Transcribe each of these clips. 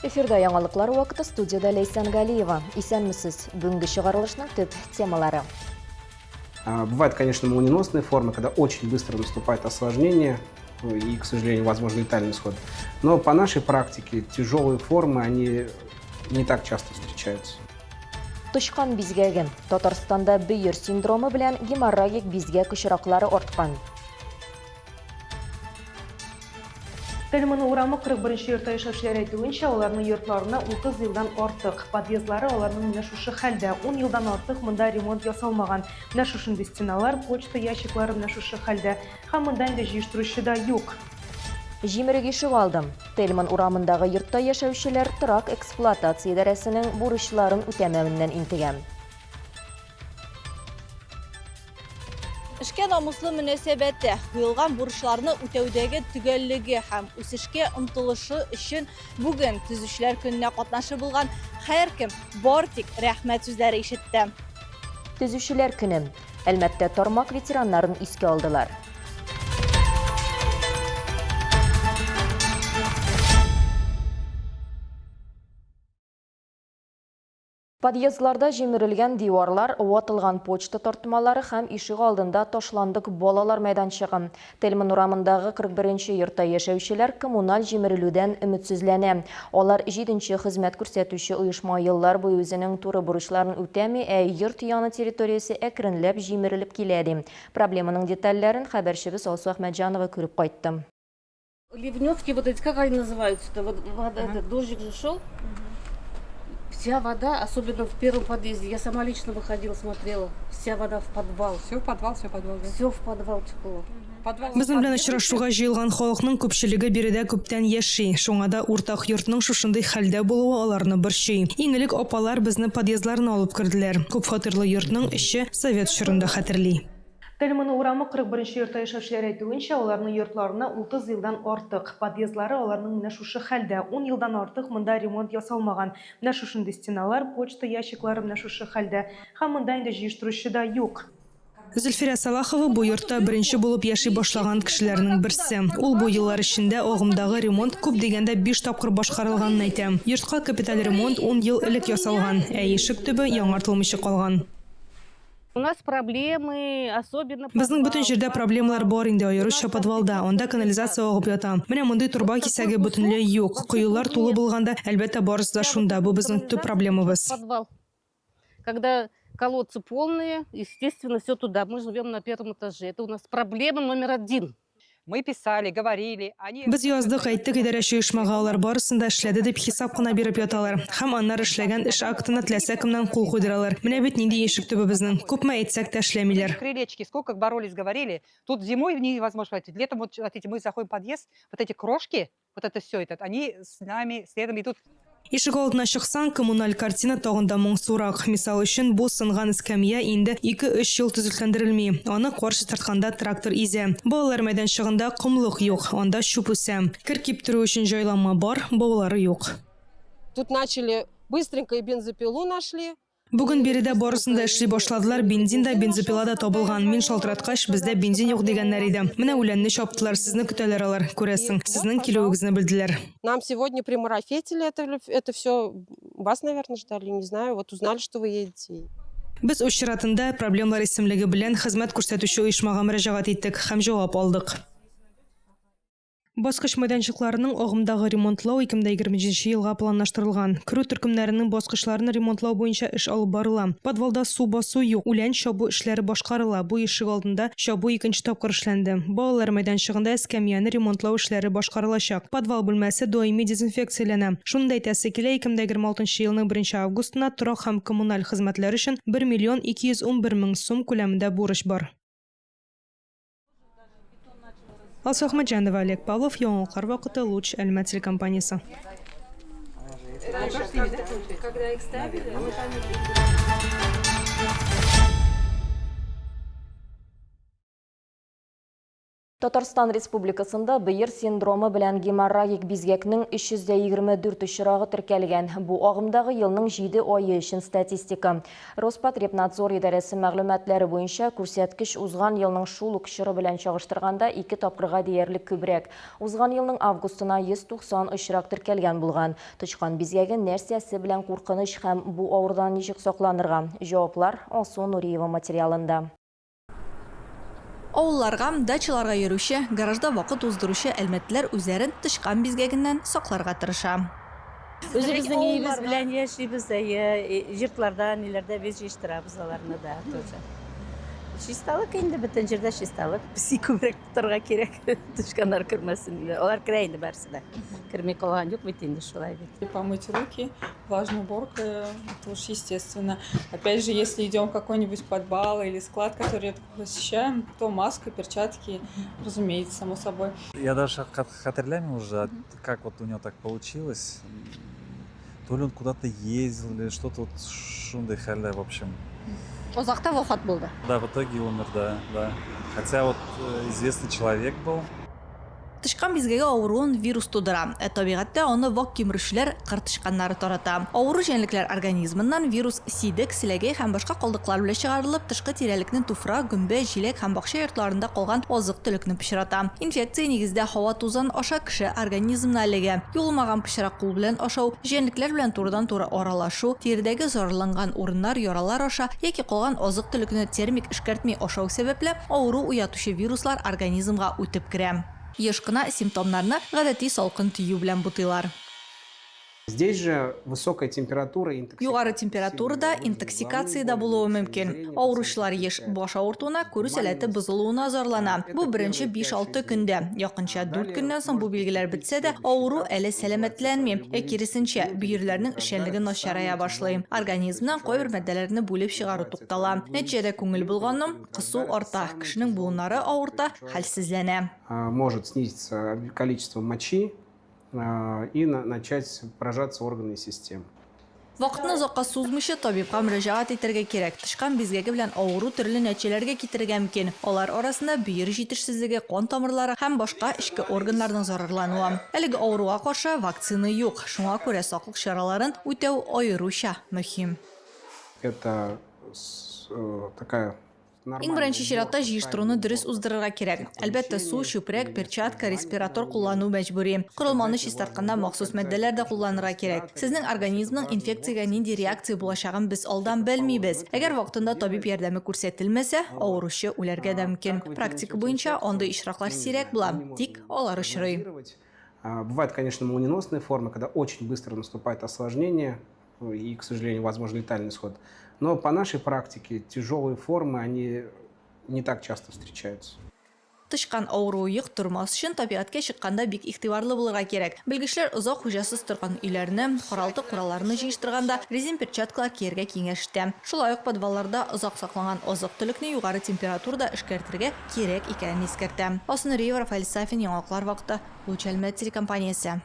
Эфирда яңалыклар вакыты, студияда Лейсан Галиева. Исәнмесез, бүгенге чыгарылышның төп темалары. Бывают, конечно, молниеносные формы, когда очень быстро наступает осложнение и, к сожалению, возможно летальный исход. Но по нашей практике тяжелые формы, они не так часто встречаются. Тышкан бизгәген. Татарстанда бөйер синдромы белән геморрагик бизгәк очраклары арткан. Тельманы урамы 41 йортта яшәүчеләр әйтүенчә, аларның йортларына 30 елдан артык. Подъездлары аларның менә шушы хәлдә. 10 елдан артык монда ремонт ясалмаган. Менә шушындый стеналар, почта ящиклары менә шушы хәлдә. Һәм монда инде җыештыручы да юк. Җимерек ишек алдым. Тельман урамындагы йортта яшәүчеләр торак эксплуатация идарәсенең бурычларын үтәмәвеннән интегән. Эшкә намуслы мөнәсәбәттә куелган бурычларны үтәүдәге төгәллеге һәм үсешкә омтылышы өчен бүген төзүчеләр көненә катнашып булган һәркем бар тик рәхмәт сүзләре ишетте. Төзүчеләр көне. Әлбәттә, тармак ветераннарын искә алдылар. Подъездларда җимерелгән диварлар, ватылган почта тартмалары һәм ишек алдында ташландык балалар мәйданчыгы. Тельман урамындагы 41-нче йортта яшәүчеләр коммуналь җимерелүдән өметсезләнә. Алар 7-нче хезмәт күрсәтүче оешма еллар буе үзенең туры бурычларын үтәми, йорт яны территориясе әкренләп җимерелеп килә ди. Проблеманың детальләрен хәбәрчебез Алсу Әхмәтҗанова күреп кайтты. Ливневки, вот эти, как они называются-то? Вот вода, этот дождик же шел. Вся вода, особенно в первом подъезде, я сама лично выходила, смотрела, вся вода в подвал. Все в подвал, да? Все в подвал текло. Безнең белән очрашуга җыелган халыкның күпчелеге биредә күптән яши. Шуңа да уртак йортның шушындый хәлдә булуы аларны борчый. Иң элек апалар безне подъездларына алып керделәр. Күп фатирлы йортның эче совет чорында хәтерли. Тельманы урамы 41 йортта яшәүчеләр әйтүенчә, аларның йортларына 30 елдан артык. Подъездлары аларның менә шушы хәлдә. 10 елдан артык монда ремонт ясалмаган. Менә шушындый стеналар, почта ящиклары менә шушы хәлдә. Һәм монда инде җыештыручы да юк. Зөлфирә Салахова бу йортта беренче булып яши башлаган кешеләрнең берсе. Ул бу еллар эчендә агымдагы ремонт күп дигәндә 5 тапкыр башкарылганын әйтә. Йортка капиталь ремонт 10 ел элек ясалган, ишек төбе яңартылмыйча калган. У нас проблемы, особенно... Безнең бөтен җирдә проблемалар бар инде, аеруча подвалда. Анда канализация агып ята. Менә мондый турба кисәге бөтенләй юк. Коюлар тулы булганда, әлбәттә барысы да шунда. Бу безнең төп проблемабыз. Подвал. Когда колодцы полные, естественно, все туда. Мы живем на первом этаже. Это у нас проблема номер 1. Мы писали, говорили. Без яздык, әйттек, идарәче оешмага алар барысын да эшләде дип хисап кына биреп яталар. Һәм аннары эшләгән эш актына теләсә кемнән кул куйдыралар. Менә бит нинди ишек төбе безнең. Күпме әйтсәк тә эшләмиләр. Крылечки, сколько боролись, говорили. Тут зимой невозможно хватить. Летом, вот, смотрите, мы заходим в подъезд, вот эти крошки, вот это все, они с нами следом идут. Ишек алдына чыксаң, коммуналь картина тагында моңсурак. Мисал өчен, бу сынган эскәмия инде 2-3 ел төзекләндерелми. Аны каршы тартканда трактор изә. Балалар мәйданчыгында кумлык юк, анда чүп үсә. Кер киптерү өчен җайланма бар, балалары юк. Тут начали быстренько и бензопилу нашли. Бүген биредә барысын да эшли башладылар, бензин да, бензопила да табылган. Мин шалтыраткач, бездә бензин юк дигәннәр иде. Менә үләнне чаптылар, сезне көтәләр алар. Күрәсең, сезнең килүегезне белделәр. Нам сегодня примарафетили это все. Вас, наверное, ждали, не знаю. Вот узнали, что вы едете. Без үз чиратында проблемалар исемлеге белән хезмәт күрсәтүче оешмага мөрәҗәгать иттек һәм җавап алдык. Баскыч мәйданчыкларының агымдагы ремонтлау 2020 елга планлаштырылган. Керү төркемнәренең баскычларын ремонтлау буенча эш алып барыла. Подвалда су басу юк, үлән чабу эшләре башкарыла. Бу ишек алдында чабу 2нче тапкыр эшләнде. Балалар мәйданчыгында эскәмияне ремонтлау эшләре башкарылачак. Подвал бүлмәсе даими дезинфекцияләнә. Шунда әйтәсе килә, 2026 елның 1 августына торак һәм коммуналь хезмәтләр өчен 1 211 000 сум күләмендә бурыч бар. Алсу Әхмәтҗанова, Олег Павлов, Яңалыклар вакыты, Луч, Әлмәт телекомпаниясе. Татарстан Республикасында быйыр синдромы белән геморрагик бизгәкнең 324 очрагы теркәлгән. Бу агымдагы елның 7 айы өчен статистика. Роспотребнадзор идарәсе мәгълүматлары буенча күрсәткеч узган елның шул ук чоры белән чагыштырганда 2 тапкырга диярлек күбрәк. Узган елның августына 190 очрак теркәлгән булган. Тычкан бизгәге нәрсәсе белән куркыныч һәм бу авырдан ничек сакланырга? Җаваплар Алсу Нуриева материалында. Авылларга, дачаларга йөрүче, гаражда вакыт уздыручы әлмәтләр үзләрен тычкан бизгәгеннән сакларга тырыша. Өзебезнең өебез белән яшибез, йортларда, ниләрдә без җыштырабыз аларны да тоже. Чисталык инде бөтен җирдә чисталык. Пси күбрәк тотарга кирәк. Тычканнар кермәсен дип. Алар керә инде барысы да. Керми калган юк бит инде шулай бит. Помыть руки, влажная уборка, это уж естественно. Опять же, если идем в какой-нибудь подвал или склад, который редко посещаем, то маска, перчатки, разумеется, само собой. Я даже хатırlamıyorum уже, как вот у него так получилось. То ли он куда-то ездил, или что-то вот шундай хәлдә, в общем. Озакта вафат булды. Да, в итоге умер, да. Хотя вот известный человек был. Тычкан бизгәге авыруын вирус тудыра. Табигатьтә аны вак кимереүчеләр кыртычканнары тарата. Авыру җәнлекләр организмыннан вирус сидек, селәгәй һәм башка калдыклар белән чыгарылып, тышкы тирәлекнең туфра, гөмбә, җиләк һәм бакча йортларында калган азык-төлекне пычрата. Инфекция нигездә һава тузан аша кеше организмына эләгә. Юылмаган пычрак кул белән ашау, җәнлекләр белән турыдан-туры аралашу, тирдәге зарарланган урыннар, яралар аша яки калган азык-төлекне термик эшкәртми ашау сәбәпле авыру уятучы вируслар организмга үтеп керә. Еш кына симптомнарны гадәти салкын тию белән бутыйлар. Здесь же высокая температура и Югары температурада интоксикация да булуы мөмкин. Авыручылар еш баш авыртуына, күрү сәләте бозылуына зарлана. Бу беренче 5-6 көндә. Якынча 4 көннән соң бу билгеләр бетсә дә, авыру әле сәламәтләнми. Киресенчә, бөерләрнең эшчәнлеге начарая башлый. Организмнан кайбер матдәләрне бүлеп чыгару туктала. Нәтиҗәдә күңел булганның, кысу арта, кешенең буыннары авырта, хәлсезләнә. Может снизиться количество мочи и начать поражаться органы и системы. Вакытны озакка сузмыйча табибка мөрәҗәгать итәргә кирәк. Тычкан бизгәге белән авыру төрле нәтиҗәләргә китерергә мөмкин. Алар арасында бөер җитешсезлеге, кан тамырлары һәм башка эчке органнарның зарарлануы. Әлеге авыруга каршы вакцина юк. Шуңа күрә саклык чараларын үтәү аеруча мөһим. Это такая Иң беренче чиратта җыештыруны дөрес уздырырга кирәк. Әлбәттә, су, чүпрәк, перчатка, респиратор куллану мәҗбүри. Корылманы чистартканда махсус матдәләр дә кулланырга кирәк. Сезнең организмның инфекциягә нинди реакция булачагын без алдан белмибез. Әгәр вакытында табиб ярдәме күрсәтелмәсә, авыручы үләргә дә мөмкин. Практика буенча андый очраклар сирәк була, тик алар очрый. Бывают, конечно, молниеносные формы, когда очень быстро наступает осложнение и, к сожалению, возможно летальный исход. Но по нашей практике тяжелые формы, они не так часто встречаются. Тычкан авыруы йоктырмас өчен табигатькә чыкканда бик игътибарлы булырга кирәк. Белгечләр озак хуҗасыз торган өйләрне, каралты куралларны җыештырганда резин перчаткалар кияргә киңәш итә. Шулай ук подвалларда озак сакланган азык-төлекне югары температурада эшкәртергә кирәк икәнен искәртә. Алсу Нуриева, Рафаэль Сафин, Яңаклар вакыты, Луч Әлмәт телекомпаниясе.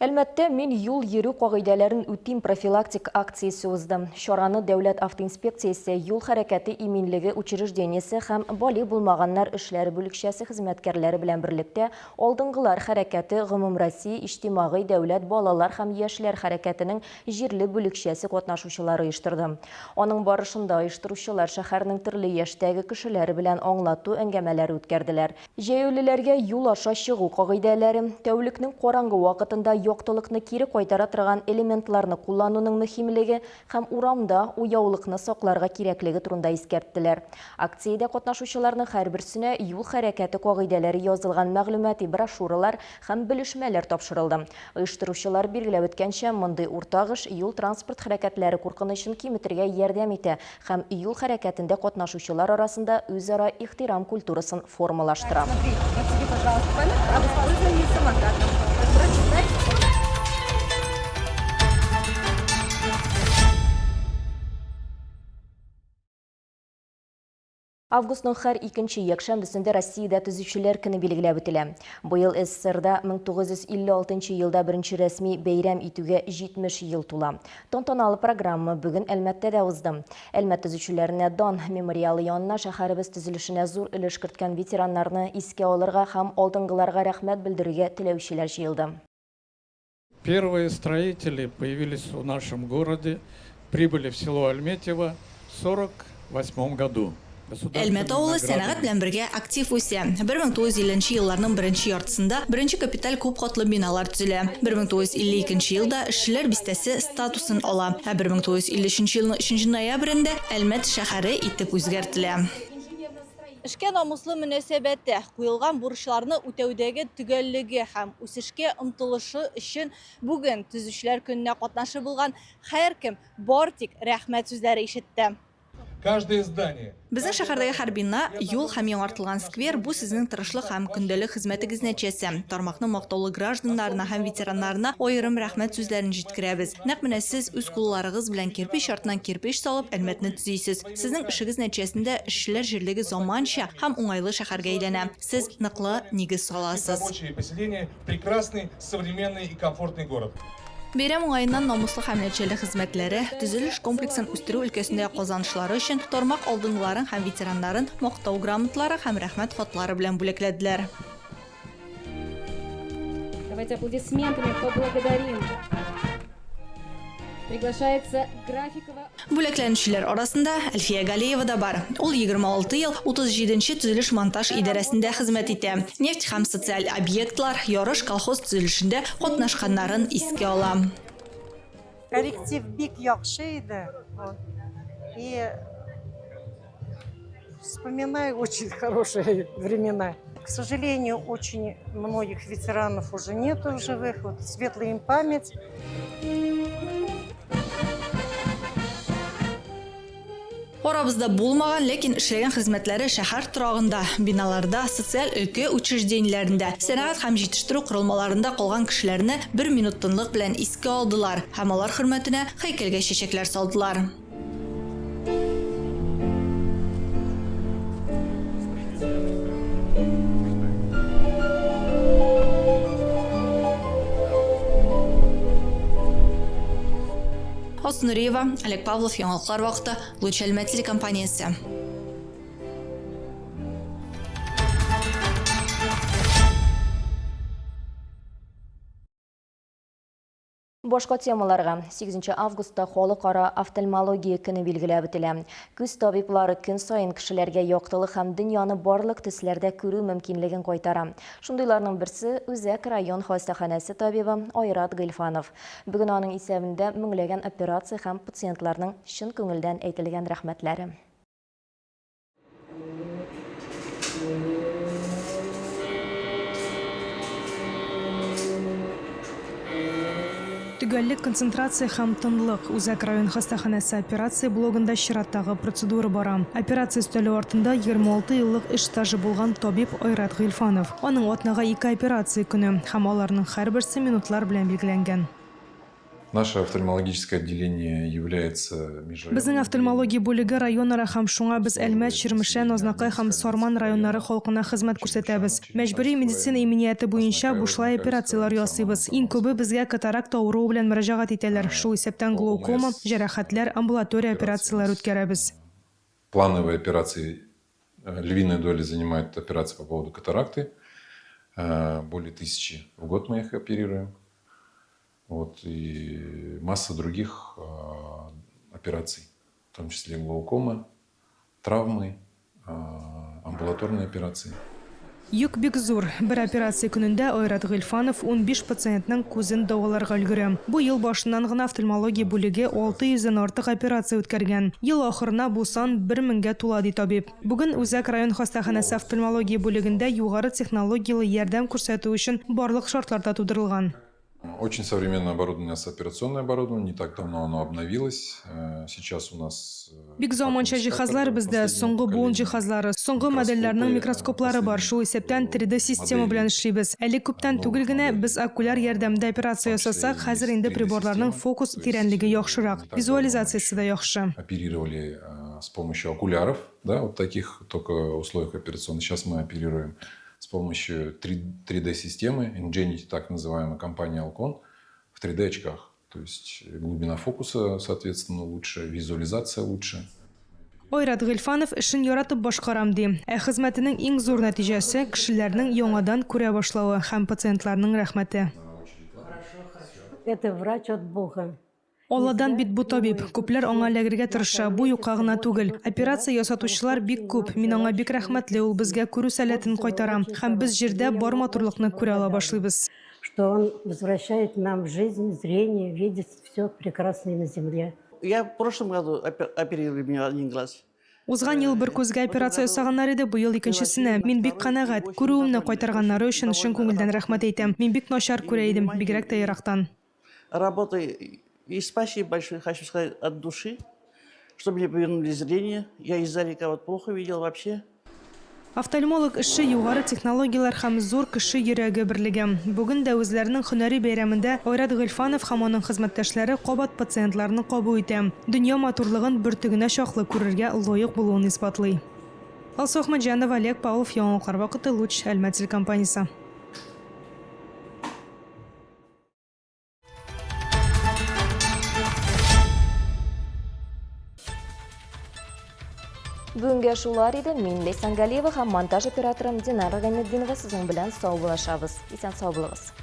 Әлмәттә мин юл йөрү кагыйдәләрен үтим профилактик акциясе уздым. Чараны Дәүләт автоинспекциясе, юл хәрәкәте иминлеге учреждениесе һәм бали булмаганнар эшләре бүлекчәсе хезмәткәрләре белән берлектә алдынгылар хәрәкәте гомумроссия иҗтимагый дәүләт балалар һәм яшьләр хәрәкәтенең җирле бүлекчәсе катнашучылары оештырды. Аның барышында оештыручылар шәһәрнең төрле яшьтәге кешеләре белән аңлату әңгәмәләре үткәрделәр. Җәяүлеләргә юл аша чыгу кагыйдәләре, тәүлекнең караңгы вакытында яктылыкны кире кайтара торган элементларны куллануның мөһимлеге һәм урамда уяулыкны сакларга кирәклеге турында искәрттеләр. Акциядә катнашучыларның һәрберсенә юл хәрәкәте кагыйдәләре язылган мәгълүмати брошюралар һәм белешмәләр тапшырылды. Оештыручылар билгеләп үткәнчә, мондый уртагыш юл транспорт хәрәкәтләре куркынычын киметергә ярдәм итә һәм юл хәрәкәтендә катнашучылар арасында үзара ихтирам культурасын формалаштыра. Августның һәр икенче якшәмбесендә Россиядә төзүчеләр көне билгеләп үтелә. Быел СССРда 1956 елда беренче рәсми бәйрәм итүгә 70 ел тула. Тантаналы программа бүген Әлмәттәдә узды. Әлмәт төзүчеләренә дан мемориалы янына шәһәребез төзелешенә зур өлеш керткән ветераннарны искә алырга һәм алдынгыларга рәхмәт белдерергә теләүчеләр җыелды. Первые строители появились в нашем городе, прибыли в село Альметьево в 1948 году. Әлмәт авылы сәнәгать белән бергә актив үсә. 1950 елларның беренче яртысында беренче капиталь күп катлы биналар төзелә. 1952 елда эшчеләр бистәсе статусын ала. 1953 елның 3 ноябрендә Әлмәт шәһәре итеп үзгәртелә. Эшкә намуслы мөнәсәбәттә куелган бурычларны үтәүдәге төгәллеге һәм үсешкә омтылышы өчен бүген төзүчеләр көненә катнашып булган һәркем бар тик рәхмәт сүзләре ишетте. Каждое здание. Безнең шәһәрдәге һәр бина, юл һәм яңартылган сквер бу сезнең тырышлык һәм көндәлек хезмәтегез нәтиҗәсе. Тармакның мактаулы гражданнарына һәм ветераннарына аерым рәхмәт сүзләрен җиткерәбез. Нәкъ менә сез үз кулларыгыз белән кирпич артыннан кирпич салып Әлмәтне төзисез. Сезнең эшегез нәтиҗәсендә эшчеләр җирлеге заманча һәм уңайлы шәһәргә әйләнә. Сез ныклы нигез саласыз. Рабочие поселения, прекрасный, современный и комфортный город. Бәйрәм уңаеннан намуслы һәм нәтиҗәле хезмәтләре, төзелеш комплексын үстерү өлкәсендә казанышлары өчен тармак алдынгыларын һәм ветераннарын мактау грамоталары һәм рәхмәт хатлары белән бүләкләделәр. Давайте аплодисментами поблагодарим. Приглашается Графикова. Бүләкләнүчеләр арасында Әлфия Галиева да бар. Ул 26 ел 37-нче төзелеш-монтаж идарәсендә хезмәт итә. Нефть һәм социаль объектлар, ярыш колхоз төзелешендә катнашканнарын искә ала. Коллектив бик яхшы иде. И вспоминаю очень хорошие времена. К сожалению, очень многих ветеранов уже нету в живых. Вот, светлая им память. Арабызда булмаган, ләкин эшләгән хезмәтләре шәһәр торагында, биналарда, социаль өлкә учреждениеләрендә, сәнәгать һәм җитештерү корылмаларында калган кешеләрне 1 минут тынлык белән искә алдылар һәм алар хөрмәтенә һәйкәлгә чәчәкләр салдылар. Нуриева, Олег Павлов, Яңалыклар вакыты, Луч Әлмәт телекомпаниясе. Башка темаларга 8 августта халыкара офтальмология көне билгеләп үтелә. Күз табиблары көн сайын кешеләргә яктылык һәм дөньяны барлык төсләрдә күрү мөмкинлеген кайтара. Шундыйларның берсе Үзәк район хастаханәсе табибы Айрат Гыйльфанов. Бүген аның исәбендә меңләгән операция һәм пациентларның чын күңелдән әйтелгән рәхмәтләре. Төгәллек, концентрация һәм тынлык. Үзәк район хастаханәсе операция блогында чираттагы процедура бара. Операция өстәле артында 26 еллык эш стажы булган табиб Айрат Гыйльфанов. Аның атнага 2 операция көне һәм аларның һәрберсе минутлар белән билгеләнгән. Наше офтальмологическое отделение является межрайонным. Безнең офтальмология бүлеге районара һәм шуңа без Әлмәт, Чирмешән, Азнакай һәм Сарман районнары халкына хезмәт күрсәтәбез. Мәҗбүри медицина иминияте буенча бушлай операциялар ясыйбыз. Иң күбе безгә катаракт авыруы белән мөрәҗәгать итәләр. Шул исәптән глаукома, җәрәхәтләр, амбулатория операциялар үткәрәбез. Плановые операции, львиная доля занимает операции по поводу катаракты. Более 1000 в год мы их оперируем. Вот, и масса других операций, в том числе глаукома, травмы, амбулаторные операции. Юк бик зур. Бер операция көнендә Айрат Гыйльфанов 15 пациентның күзен дәваларга өлгерә. Бу ел башыннан гына офтальмология бүлеге 600-дән артык операция үткәргән. Ел ахырына бу сан 1000-гә тула ди табиб. Бүген Үзәк район хастаханәсе офтальмология бүлегендә югары технологиялы ярдәм күрсәтү өчен барлык шартларда тудырылган. Очень современное оборудование, операционное оборудование, не так давно оно обновилось. Сейчас у нас... Бик заманча җиһазлар бездә, соңгы буын җиһазлары, соңгы модельләрнең микроскоплары бар. Шул исәптән 3D система белән эшлибез. Әле күптән түгел генә без окуляр ярдәмдә операция ясасак, хәзер инде приборларның фокус тирәнлеге яхшырак, визуализациясе дә яхшы. Оперировали с помощью окуляров, да, вот таких только условиях операционных. Сейчас мы оперируем с помощью 3D-системы, Ingenuity, так называемой, компании Alcon, в 3D-очках. То есть глубина фокуса, соответственно, лучше, визуализация лучше. Ойрат Гыльфанов эшен яратып башкарам ди. Хезмәтенең иң зур нәтиҗәсе кешеләрнең яңадан күрә башлавы һәм пациентларның рәхмәте. Это врач от Бога. Алладан бит бу табиб. Күпләр аңа эләгергә тырыша. Бу юкка гына түгел. Операция ясатучылар бик күп. Мин аңа бик рәхмәтле. Ул безгә күрү сәләтен кайтарам. Һәм без җирдә бар матурлыкны күрә ала башлыйбыз. Что он возвращает нам жизнь, зрение, видеть все прекрасное на земле. Я в прошлом году оперировали меня один глаз. Узган ел бер күзгә операция ясаганнар иде, бу ел икенчесенә. Мин бик канәгать. Күрүемне кайтарганнары өчен чын күңелдән рәхмәт әйтәм. Мин бик начар күрә идем, бигрәк тә ерактан. Работаю и спасибо большое, хочу сказать, от души, что мне повернули зрение. Я издалека вот плохо видел вообще. Офтальмолог эше югары технологиялар һәм зур кеше йөрәге берлеге. Бүген дә үзләренең һөнәри бәйрәмендә Ойрат Гыльфанов һәм аның хезмәттәшләре кабат пациентларны кабул итә. Дөнья матурлыгын бөртегенә чаклы күрергә лаек булуын исбатлый. Алсу Ахмаджанова, Олег Павлов, Яңалыклар вакыты, Луч, Әлмәт компаниясе. Бүгінге шулар иде. Мин Лейсан Галиева һәм монтаж операторым Динара Гайнетдинова сезнең белән сау булашабыз. Исән сау булыгыз.